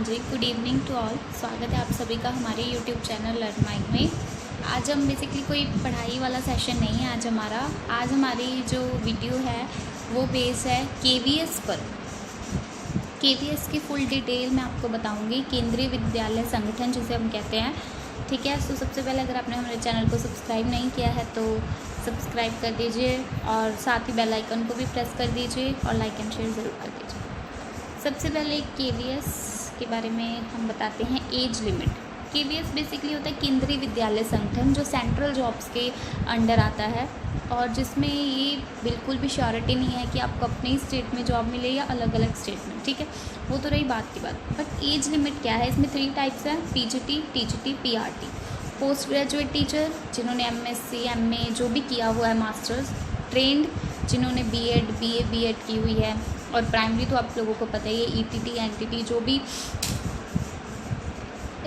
Ji, good evening to all. स्वागत है आप सभी का हमारे यूट्यूब चैनल लर्न माइंड में। आज हम बेसिकली कोई पढ़ाई वाला सेशन नहीं है आज हमारी जो वीडियो है वो बेस है केवीएस पर। केवीएस की फुल डिटेल मैं आपको बताऊंगी, केंद्रीय विद्यालय संगठन जिसे हम कहते हैं। ठीक है, तो सबसे पहले अगर आपने हमारे चैनल को सब्सक्राइब नहीं किया है तो सब्सक्राइब कर दीजिए और साथ ही बेल आइकन को भी प्रेस कर दीजिए और लाइक एंड शेयर ज़रूर कर दीजिए। सबसे पहले केवीएस के बारे में हम बताते हैं। Age limit. केवीएस बेसिकली होता है केंद्रीय विद्यालय संगठन, जो सेंट्रल जॉब्स के अंडर आता है और जिसमें ये बिल्कुल भी श्योरिटी नहीं है कि आपको अपने स्टेट में जॉब मिले या अलग अलग स्टेट में। ठीक है, वो तो रही बात की बात। बट एज लिमिट क्या है, इसमें 3 टाइप्स हैं: PGT, TGT, PRT. Post graduate teacher जिन्होंने एमएससी, एमए जो भी किया हुआ है, मास्टर्स। ट्रेंड जिन्होंने बीएड, बीए की हुई है। और प्राइमरी तो आप लोगों को पता ही है, ईटीटी, एनटीटी जो भी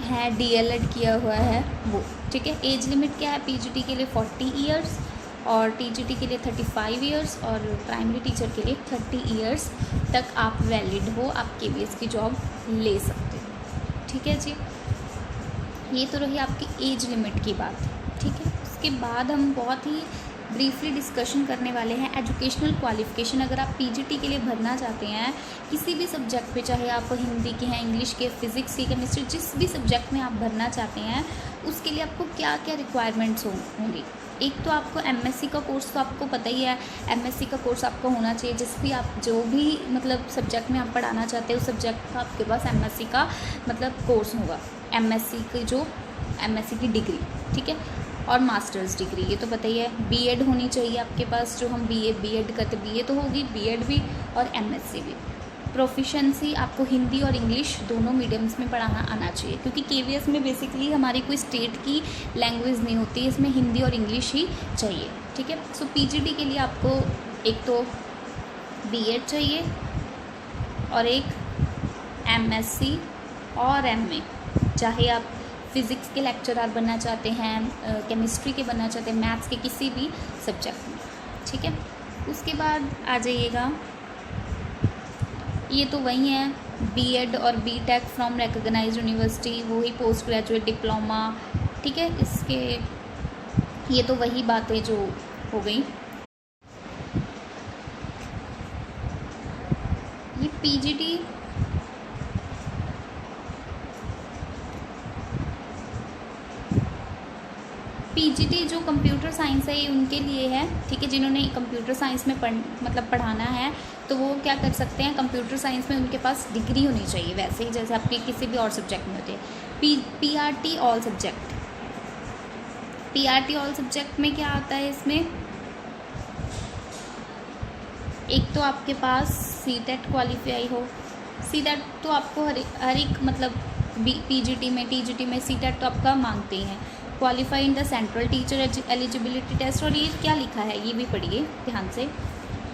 है, डीएलएड किया हुआ है वो। ठीक है, एज लिमिट क्या है, पीजीटी के लिए 40 ईयर्स और टीजीटी के लिए 35 ईयर्स और प्राइमरी टीचर के लिए 30 ईयर्स तक आप वैलिड हो, आप केवीएस की जॉब ले सकते हो। ठीक है जी, ये तो रही आपकी एज लिमिट की बात। ठीक है, उसके बाद हम बहुत ही ब्रीफली डिस्कशन करने वाले हैं एजुकेशनल क्वालिफ़िकेशन। अगर आप पीजीटी के लिए भरना चाहते हैं किसी भी सब्जेक्ट पे, चाहे आप हिंदी के हैं, इंग्लिश के, फिज़िक्स की, केमिस्ट्री, जिस भी सब्जेक्ट में आप भरना चाहते हैं, उसके लिए आपको क्या क्या रिक्वायरमेंट्स होंगी। एक तो आपको एमएससी का कोर्स, तो आपको पता ही है एमएससी का कोर्स आपको होना चाहिए। जिस भी आप जो भी मतलब सब्जेक्ट में आप पढ़ाना चाहते हैं उस सब्जेक्ट का आपके पास एमएससी का मतलब कोर्स होगा, एमएससी की डिग्री। ठीक है, और मास्टर्स डिग्री, ये तो पता ही है। बीएड होनी चाहिए आपके पास, जो हम बीएड करते, बीए तो होगी, बीएड भी और एमएससी भी। प्रोफिशेंसी आपको हिंदी और इंग्लिश दोनों मीडियम्स में पढ़ाना आना चाहिए, क्योंकि केवीएस में बेसिकली हमारी कोई स्टेट की लैंग्वेज नहीं होती, इसमें हिंदी और इंग्लिश ही चाहिए। ठीक है, सो पीजीटी के लिए आपको एक तो बीएड चाहिए और एक एमएससी और एमए, चाहे आप फिज़िक्स के लेक्चरर बनना चाहते हैं, केमिस्ट्री के बनना चाहते हैं, मैथ्स के किसी भी सब्जेक्ट में। ठीक है, उसके बाद आ जाइएगा, ये तो वही है बीएड और बीटेक फ्रॉम रिकॉग्नाइज्ड यूनिवर्सिटी, वही पोस्ट ग्रेजुएट डिप्लोमा। ठीक है, इसके ये तो वही बातें जो हो गई। ये पीजीटी जो कंप्यूटर साइंस है ये उनके लिए है। ठीक है, जिन्होंने कंप्यूटर साइंस में पढ़ाना है तो वो क्या कर सकते हैं, कंप्यूटर साइंस में उनके पास डिग्री होनी चाहिए, वैसे ही जैसे आपके किसी भी और सब्जेक्ट में होती है। PRT all subject. PRT all subject में क्या आता है, इसमें एक तो आपके पास सीटेट क्वालिफाई हो। सीटेट तो आपको हर एक मतलब पीजीटी में, टीजीटी में सीटेट तो आपका मांगते ही हैं। Qualify in the central teacher eligibility test. और ये क्या लिखा है ये भी पढ़िए ध्यान से।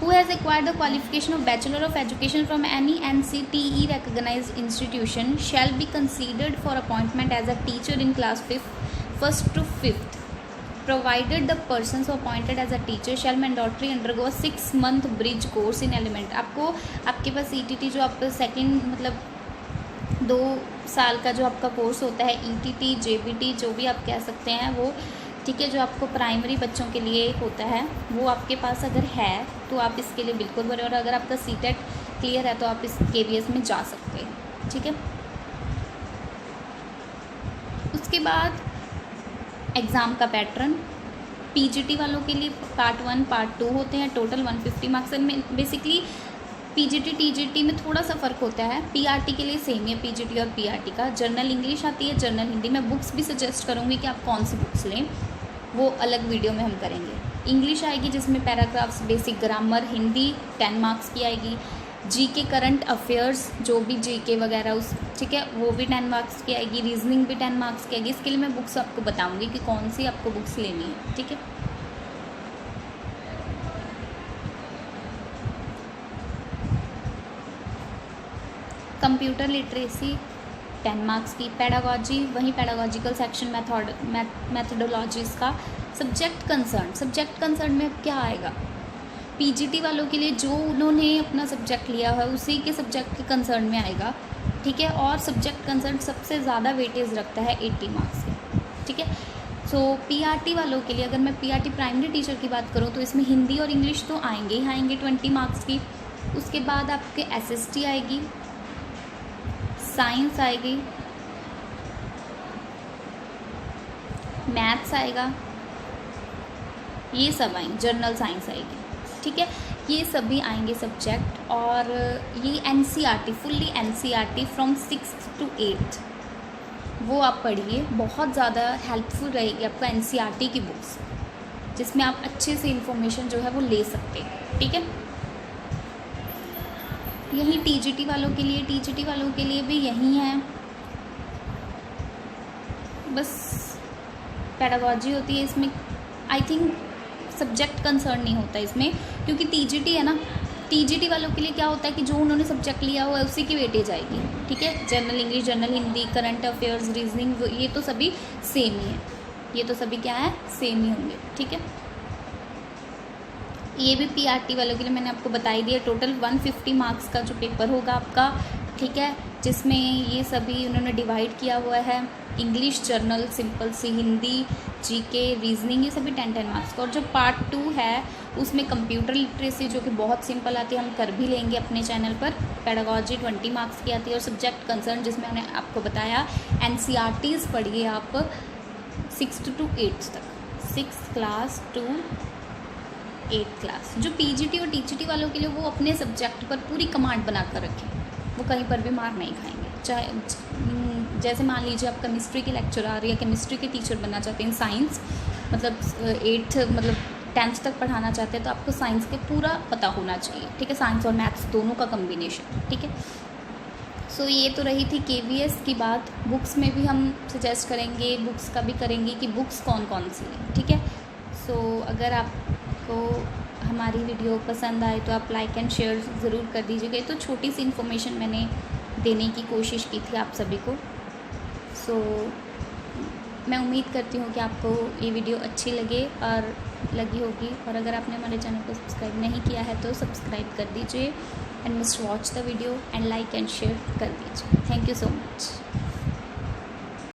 Who has acquired the qualification of bachelor of education from any NCTE recognized institution shall be considered for appointment as a teacher in class 1st to 5th provided the persons who appointed as a teacher shall mandatory undergo a 6-month bridge course in element। आपके पास ETT जो आपका second मतलब 2 साल का जो आपका course होता है, ईटीटी, जेबीटी जो भी आप कह सकते हैं वो। ठीक है, जो आपको प्राइमरी बच्चों के लिए होता है वो आपके पास अगर है तो आप इसके लिए बिल्कुल भरें, और अगर आपका सीटेट क्लियर है तो आप इस केवीएस में जा सकते हैं। ठीक है, उसके बाद एग्ज़ाम का पैटर्न। पीजीटी वालों के लिए पार्ट 1, पार्ट 2 होते हैं, टोटल 150 मार्क्स में। बेसिकली पीजीटी टीजीटी में थोड़ा सा फ़र्क होता है, पीआरटी के लिए सेम है पीजीटी और पीआरटी का। जर्नल इंग्लिश आती है, जर्नल हिंदी। मैं बुक्स भी सजेस्ट करूँगी कि आप कौन सी बुक्स लें, वो अलग वीडियो में हम करेंगे। इंग्लिश आएगी जिसमें paragraphs, basic grammar. Hindi 10 marks की आएगी। जीके करंट अफेयर्स जो भी जीके वगैरह उस, ठीक है, वो भी 10 मार्क्स की आएगी। रीजनिंग भी 10 मार्क्स की आएगी। इसके लिए मैं बुक्स आपको बताऊँगी कि कौन सी आपको बुक्स लेनी है। ठीक है, कंप्यूटर लिटरेसी 10 मार्क्स की। पेडागॉजी, वही पेडागॉजिकल सेक्शन, मैथडोलॉजीज़ का। सब्जेक्ट कंसर्न में अब क्या आएगा, पीजीटी वालों के लिए जो उन्होंने अपना सब्जेक्ट लिया है उसी के सब्जेक्ट के कंसर्न में आएगा। ठीक है। और सब्जेक्ट कंसर्न सबसे ज़्यादा वेटेज रखता है 80 मार्क्स के, ठीक है। सो पीआरटी वालों के लिए, अगर मैं पीआरटी प्राइमरी टीचर की बात करूँ तो इसमें हिंदी और इंग्लिश तो आएंगे ही आएंगे 20 मार्क्स की। उसके बाद आपके एसएसटी आएगी, साइंस आएगी, मैथ्स आएगा, ये सब आएंगे, जर्नल साइंस आएगी, ठीक है। ये सभी आएंगे सब्जेक्ट। और ये NCERT, fully NCERT from 6th to 8th, वो आप पढ़िए, बहुत ज़्यादा हेल्पफुल रहेगी आपको एनसीईआरटी की बुक्स, जिसमें आप अच्छे से इन्फॉर्मेशन जो है वो ले सकते हैं, ठीक है। यही टीजीटी वालों के लिए, टीजीटी वालों के लिए भी यही है, बस पेडागॉजी होती है इसमें। आई थिंक सब्जेक्ट कंसर्न नहीं होता इसमें, क्योंकि टीजीटी है ना, टीजीटी वालों के लिए क्या होता है कि जो उन्होंने सब्जेक्ट लिया हुआ है उसी की वेटेज आएगी, ठीक है। General English, general Hindi, current affairs, reasoning, ये तो सभी सेम ही है, ये तो सभी क्या है, सेम ही होंगे, ठीक है। ये भी पीआरटी वालों के लिए मैंने आपको बताई दिया। टोटल 150 मार्क्स का जो पेपर होगा आपका, ठीक है, जिसमें ये सभी उन्होंने डिवाइड किया हुआ है, इंग्लिश, जर्नल, सिंपल सी हिंदी, जीके, रीजनिंग, ये सभी 10-10 मार्क्स का। और जो पार्ट 2 है उसमें कंप्यूटर लिटरेसी, जो कि बहुत सिंपल आती है, हम कर भी लेंगे अपने चैनल पर। पेडागॉजी 20 मार्क्स की आती है। और सब्जेक्ट कंसर्न, जिसमें मैंने आपको बताया एनसीईआरटीज़ पढ़िए आप 6th to 8th तक, 6th class to 8th class. जो पीजीटी और टीजीटी वालों के लिए, वो अपने सब्जेक्ट पर पूरी कमांड बना कर रखें, वो कहीं पर भी मार नहीं खाएंगे। चाहे जैसे मान लीजिए आप केमिस्ट्री के लेक्चरर या केमिस्ट्री के टीचर बनना चाहते हैं, साइंस मतलब 8th मतलब 10th तक पढ़ाना चाहते हैं, तो आपको साइंस के पूरा पता होना चाहिए, ठीक है। साइंस और मैथ्स दोनों का कम्बिनेशन, ठीक है। सो ये तो रही थी केवीएस की बात। बुक्स में भी हम सजेस्ट करेंगे, बुक्स का भी करेंगे कि बुक्स कौन कौन सी हैं, ठीक है। सो अगर आपको हमारी वीडियो पसंद आए तो आप लाइक एंड शेयर ज़रूर कर दीजिएगा। तो छोटी सी इन्फॉर्मेशन मैंने देने की कोशिश की थी आप सभी को। सो मैं उम्मीद करती हूँ कि आपको ये वीडियो अच्छी लगी होगी। और अगर आपने हमारे चैनल को सब्सक्राइब नहीं किया है तो सब्सक्राइब कर दीजिए and must watch the video and like and share कर दीजिए। Thank you so much.